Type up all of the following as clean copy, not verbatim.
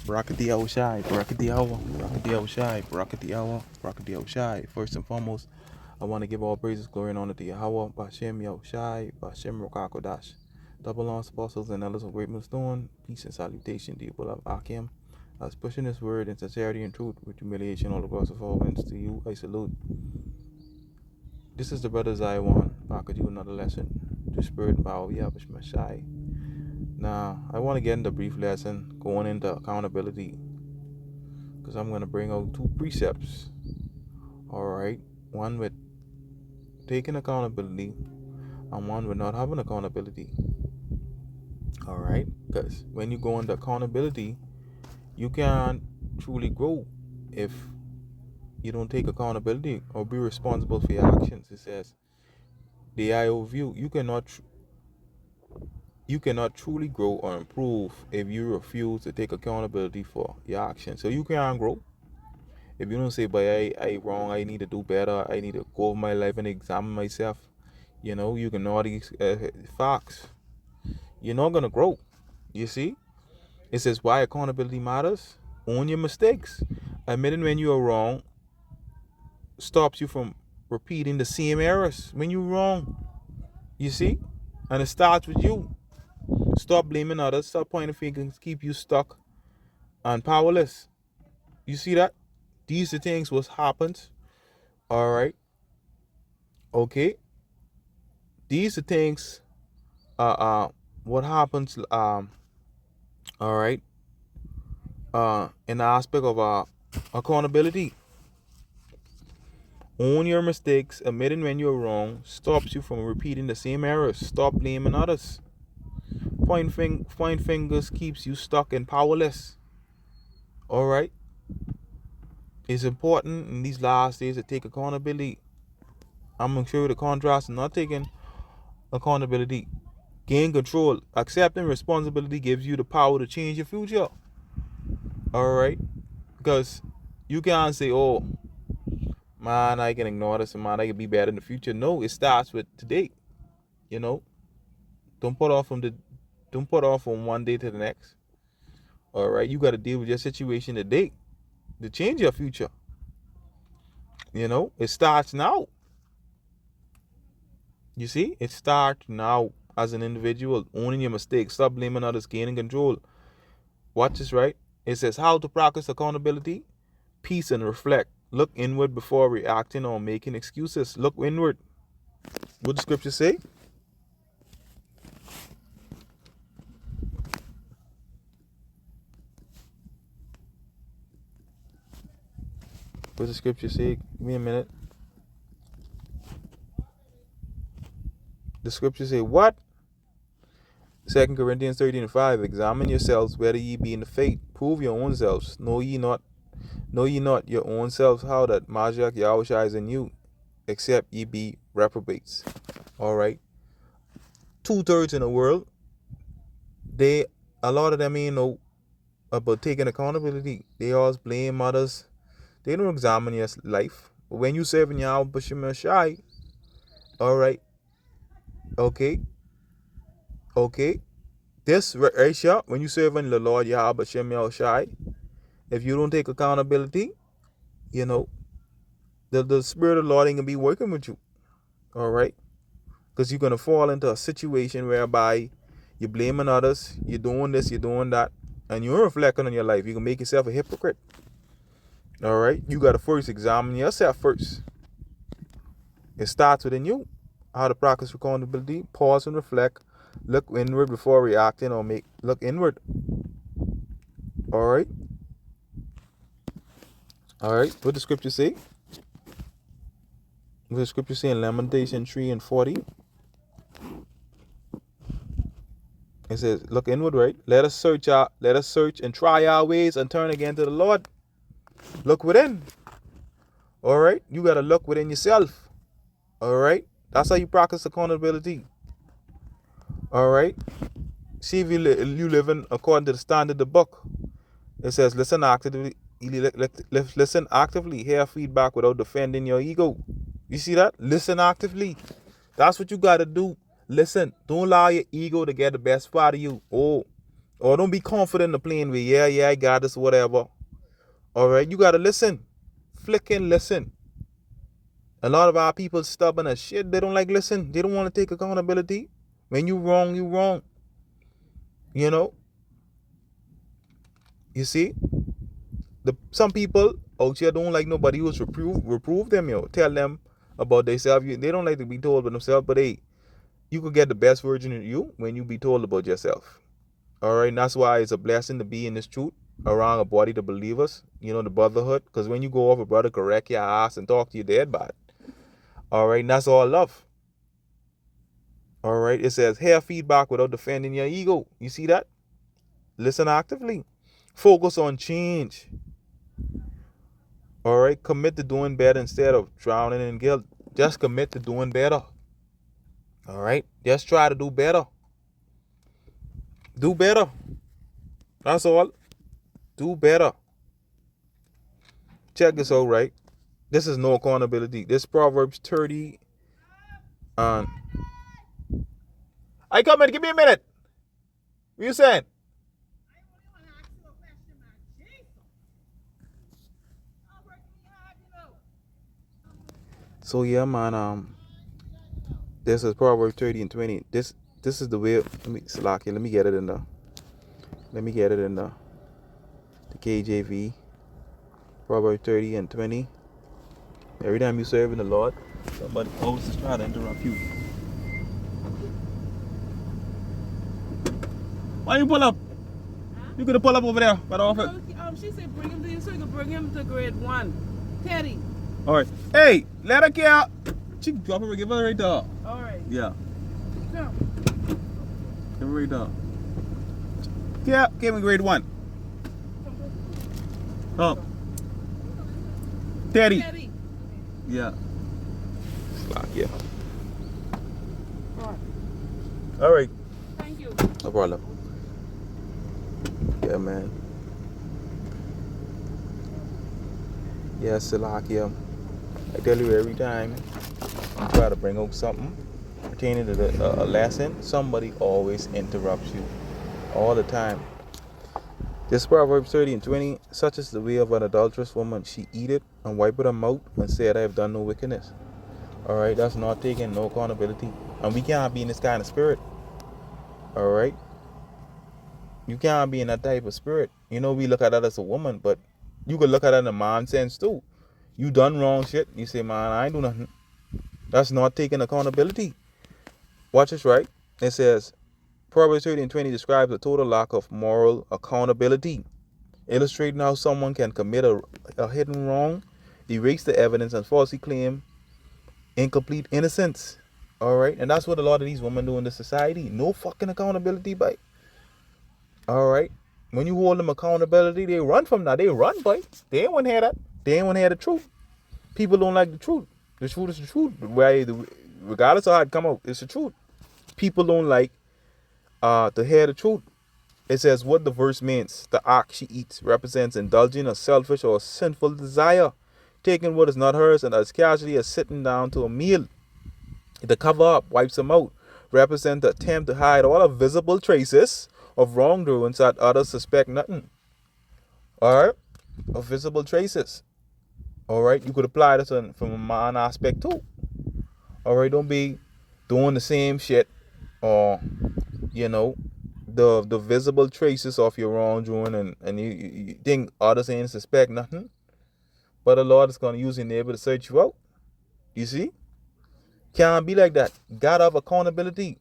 Barakati Al Shai, Barakati Al, Barakati Al Shai, Barakati Al, Barakati Al Shai. First and foremost, I want to give all praises, glory, and honor to Yahweh, Bashem Yahweh Shai, Bashem Rokakodash. Double honors, apostles, and elders of Great Millstone. Peace and salutation to you, beloved Akim. I was pushing this word in sincerity and truth with humiliation all across the four winds. To you, I salute. This is the brother Zion. I could do another lesson. To spirit and power, Yahweh Shai. Now, I want to get into a brief lesson going into accountability because I'm going to bring out two precepts. All right. One with taking accountability and one with not having accountability. All right. Because when you go into accountability, you can't truly grow if you don't take accountability or be responsible for your actions. It says, the IO view, you cannot truly grow or improve if you refuse to take accountability for your actions. So you can't grow if you don't say, but I wrong, I need to do better, I need to go over my life and examine myself. You know, you can know all these facts. You're not going to grow. You see? It says why accountability matters. Own your mistakes. Admitting when you are wrong stops you from repeating the same errors when you're wrong. You see? And it starts with you. Stop blaming others. Stop pointing fingers. Keep you stuck and powerless. You see that? These are things what happens. All right. Okay. These are things. What happens? All right. In the aspect of accountability. Own your mistakes. Admitting when you're wrong stops you from repeating the same errors. Stop blaming others. Point fingers keeps you stuck and powerless. All right. It's important in these last days to take accountability. I'm going to show you the contrast of not taking accountability. Gain control. Accepting responsibility gives you the power to change your future. All right. Because you can't say, oh, man, I can ignore this, and man, I can be better in the future. No, it starts with today. You know, don't put off from one day to the next. All right, you got to deal with your situation today to change your future. You know, it starts now. You see, it starts now as an individual, owning your mistakes, stop blaming others, gaining control. Watch this, right? It says how to practice accountability, peace, and reflect. Look inward before reacting or making excuses. Look inward. What the scripture say? What does the scripture say? Give me a minute. The scripture say what? 2 Corinthians 13:5. Examine yourselves whether ye be in the faith. Prove your own selves. Know ye not your own selves how that Mashiach Yahushua is in you, except ye be reprobates. All right. 2/3 in the world, a lot of them ain't know about taking accountability. They always blame others. They don't examine your life. But when you serving Yahweh B'Shem Shai, all right, okay, this right here, when you serving the Lord Yahweh B'Shem Shai, if you don't take accountability, you know, the Spirit of the Lord ain't gonna be working with you, all right, because you're gonna fall into a situation whereby you're blaming others, you're doing this, you're doing that, and you're reflecting on your life. You can make yourself a hypocrite. All right, you got to first examine yourself first. It starts within you. How to practice accountability. Pause and reflect. Look inward before reacting or look inward. All right. All right. What the scripture say? What the scripture say in Lamentation 3:40? It says, "Look inward, right? Let us search and try our ways and turn again to the Lord." Look within. All right. You gotta look within yourself. All right. That's how you practice accountability. All right. See if you living according to the standard of the book. It says, listen actively, hear feedback without defending your ego. You see that? Listen actively. That's what you got to do. Listen. Don't allow your ego to get the best part of you. Oh, Or don't be confident in the plain way. Yeah, I got this, whatever. All right, you gotta listen. Flicking listen. A lot of our people stubborn as shit. They don't like listen. They don't want to take accountability. When you wrong, you wrong. You know. You see, some people out here don't like nobody who's reprove them. Tell them about themselves. They don't like to be told about themselves. But hey, you could get the best version of you when you be told about yourself. All right, and that's why it's a blessing to be in this truth around a body to believers. The brotherhood. Because when you go off, a brother correct your ass and talk to you dead bad. All right, and that's all love. All right, it says hear feedback without defending your ego. You see that? Listen actively. Focus on change. All right, commit to doing better instead of drowning in guilt. Just commit to doing better. All right, just try to do better. Do better. That's all. Do better. Check this out, right? This is no accountability. This Proverbs 30. I come in. Give me a minute. What you saying? So yeah, man. This is Proverbs 30 and 20. This is the way. Let me get it in the. Let me get it in the KJV. Proverbs 30 and 20. Every time you serving the Lord, somebody always is trying to interrupt you. Why you pull up? Huh? You could pull up over there by the office. She said bring him to you so you can bring him to grade 1. Teddy. All right. Hey, let her care. She can drop her, give her right there. All right. Yeah. Come. Give her right there. Yeah, give me grade 1. Oh. Teddy. Teddy. Yeah. Slack, yeah. All right. All right. Thank you. No problem. Yeah, man. Yeah, Salakia. I tell you every time you try to bring out something pertaining to a lesson, somebody always interrupts you. All the time. This Proverbs 30 and 20, such is the way of an adulterous woman. She eateth and wipeth her mouth and said, I have done no wickedness. Alright, that's not taking no accountability. And we can't be in this kind of spirit. Alright? You can't be in that type of spirit. We look at that as a woman, but you could look at it in a man sense too. You done wrong shit. You say, man, I ain't do nothing. That's not taking accountability. Watch this, right? It says, Proverbs 30 and 20 describes a total lack of moral accountability, illustrating how someone can commit a hidden wrong, erase the evidence, and falsely claim incomplete innocence. All right? And that's what a lot of these women do in this society. No fucking accountability, boy. All right? When you hold them accountability, they run from that. They run, boy. They ain't want to hear that. They ain't want to hear the truth. People don't like the truth. The truth is the truth. Regardless of how it come out, it's the truth. People don't like to hear the truth. It says what the verse means. The act she eats represents indulging a selfish or sinful desire, taking what is not hers and as casually as sitting down to a meal. The cover up wipes them out represent the attempt to hide all the visible traces of wrongdoing so that others suspect nothing. Alright? Of visible traces. Alright? You could apply this from a man aspect too. Alright? Don't be doing the same shit or the visible traces of your wrongdoing and you think others ain't suspect nothing, but the Lord is going to use your neighbor to search you out. You see, can't be like that. Gotta have accountability,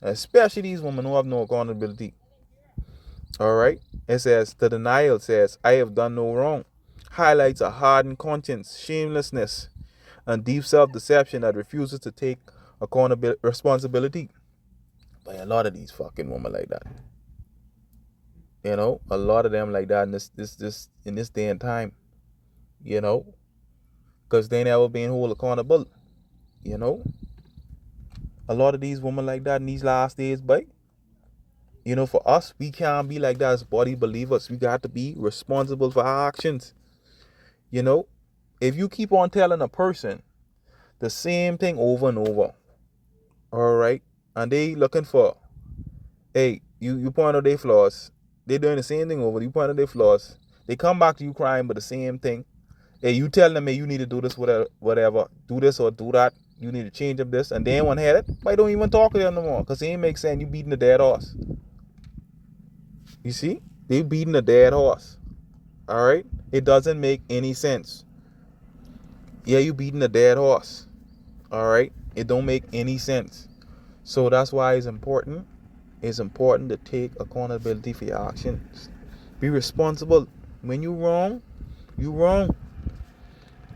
especially these women who have no accountability. All right, it says the denial says I have done no wrong, highlights a hardened conscience, shamelessness, and deep self-deception that refuses to take accountability responsibility. But a lot of these fucking women like that. A lot of them like that in this day and time. Because they never been held accountable. A lot of these women like that in these last days, but for us, we can't be like that as body believers. We got to be responsible for our actions. If you keep on telling a person the same thing over and over, all right, and they looking for, hey, You point out their flaws. They're doing the same thing over. You point out their flaws. They come back to you crying, but the same thing. Hey, you tell them, hey, you need to do this, whatever. Do this or do that. You need to change up this. And they ain't want to hear it. Why don't even talk to them no more? Because it ain't make sense. You beating the dead horse. You see? They beating the dead horse. All right? It doesn't make any sense. Yeah, you beating the dead horse. All right? It don't make any sense. So that's why it's important. It's important to take accountability for your actions. Be responsible. When you wrong, you wrong.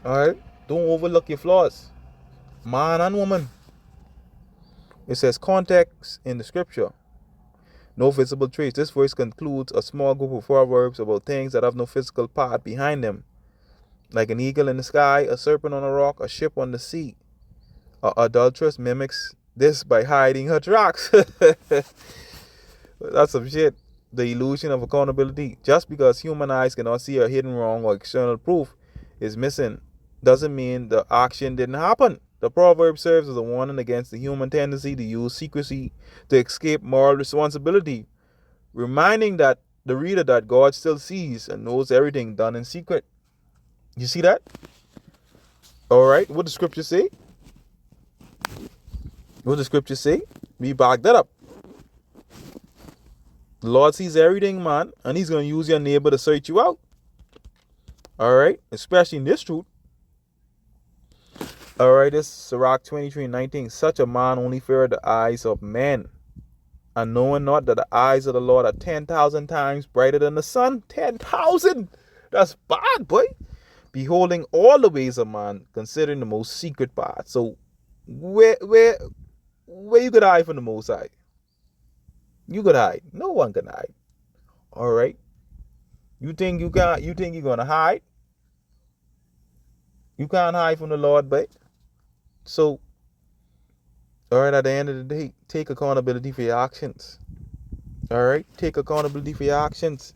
All right? Don't overlook your flaws. Man and woman. It says context in the scripture. No visible trace. This verse concludes a small group of proverbs about things that have no physical part behind them. Like an eagle in the sky, a serpent on a rock, a ship on the sea. An adulteress mimics this by hiding her tracks. That's some shit. The illusion of accountability. Just because human eyes cannot see a hidden wrong or external proof is missing doesn't mean the action didn't happen. The proverb serves as a warning against the human tendency to use secrecy to escape moral responsibility, reminding that the reader that God still sees and knows everything done in secret. You see that? All right. What the scripture say? What the scripture say? We back that up. The Lord sees everything, man, and he's going to use your neighbor to search you out. All right. Especially in this truth. All right, this is Sirach 23:19. Such a man only feareth the eyes of men, and knowing not that the eyes of the Lord are 10,000 times brighter than the sun. 10,000. That's bad, boy. Beholding all the ways of man, considering the most secret part. So, where you could hide from the Most High? You could hide. No one can hide. All right. You think you can't? You think you're gonna hide? You can't hide from the Lord, but. So, all right, at the end of the day, take accountability for your actions. All right, take accountability for your actions.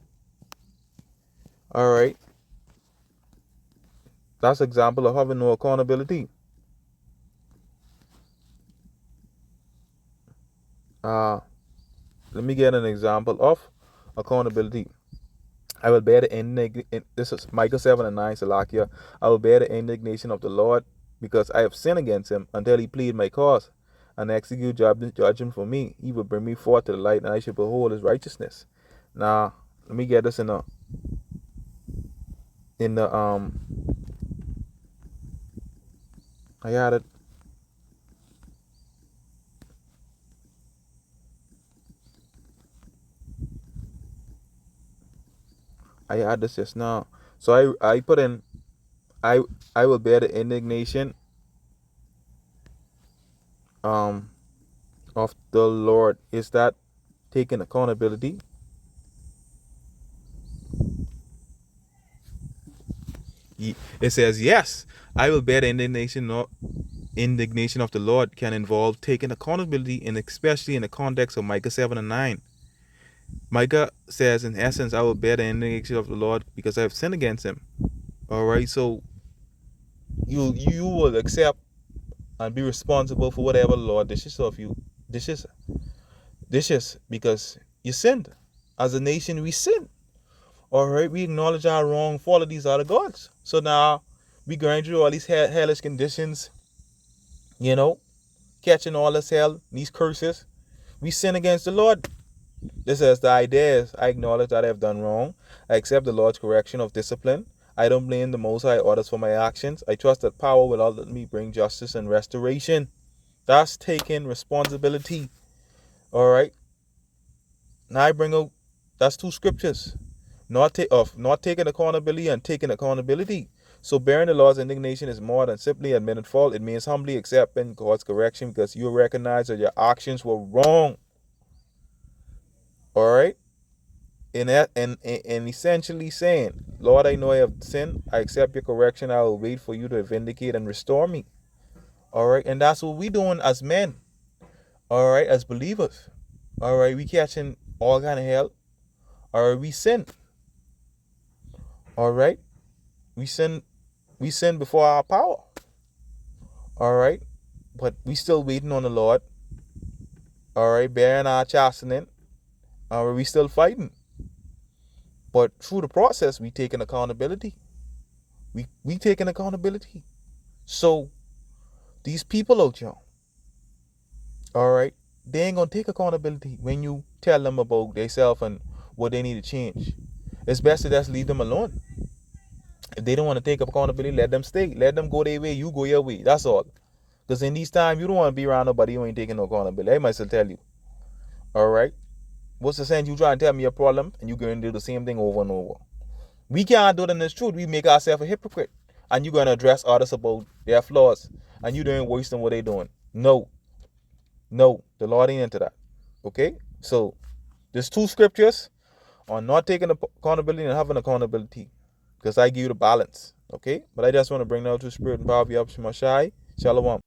All right, that's an example of having no accountability. Let me get an example of accountability. I will bear the indignation. This is Micah 7:9, Salakia. I will bear the indignation of the Lord because I have sinned against him until he plead my cause and execute judgment for me. He will bring me forth to the light, and I shall behold his righteousness. Now, let me get this in the I had it. I had this just now. So I put in I will bear the indignation of the Lord. Is that taking accountability? It says yes. I will bear the indignation of the Lord can involve taking accountability, and especially in the context of Micah 7:9. Micah says, in essence, I will bear the indignation of the Lord because I have sinned against him. All right, so you will accept and be responsible for whatever the Lord dishes of you. Dishes because you sinned. As a nation, we sin. All right, we acknowledge our wrong, follow these other gods. So now we going through all these hellish conditions, catching all this hell, these curses. We sin against the Lord. This is the idea is I acknowledge that I have done wrong. I accept the Lord's correction of discipline. I don't blame the Most High orders for my actions. I trust that power will ultimately bring justice and restoration. That's taking responsibility. All right. Now I bring out, that's two scriptures. Not taking accountability and taking accountability. So bearing the Lord's indignation is more than simply admitting fault. It means humbly accepting God's correction because you recognize that your actions were wrong. All right. And essentially saying, Lord, I know I have sinned. I accept your correction. I will wait for you to vindicate and restore me. All right. And that's what we doing as men. All right. As believers. All right. We catching all kind of hell. All right. We sin. All right. We sin before our power. All right. But we still waiting on the Lord. All right. Bearing our chastening. We still fighting. But through the process, we taking accountability. We taking accountability. So these people out here, all right, they ain't gonna take accountability when you tell them about themselves and what they need to change. It's best to just leave them alone. If they don't want to take accountability, let them stay. Let them go their way. You go your way. That's all. Because in these times, you don't want to be around nobody who ain't taking no accountability. I might still tell you. All right. What's the sense you trying to tell me a problem and you going to do the same thing over and over? We can't do it in this truth. We make ourselves a hypocrite. And you're going to address others about their flaws. And you doing worse than what they doing. No. No. The Lord ain't into that. Okay? So, there's 2 scriptures on not taking accountability and having accountability. Because I give you the balance. Okay? But I just want to bring that to spirit and power of Yahweh Shai. Shalom.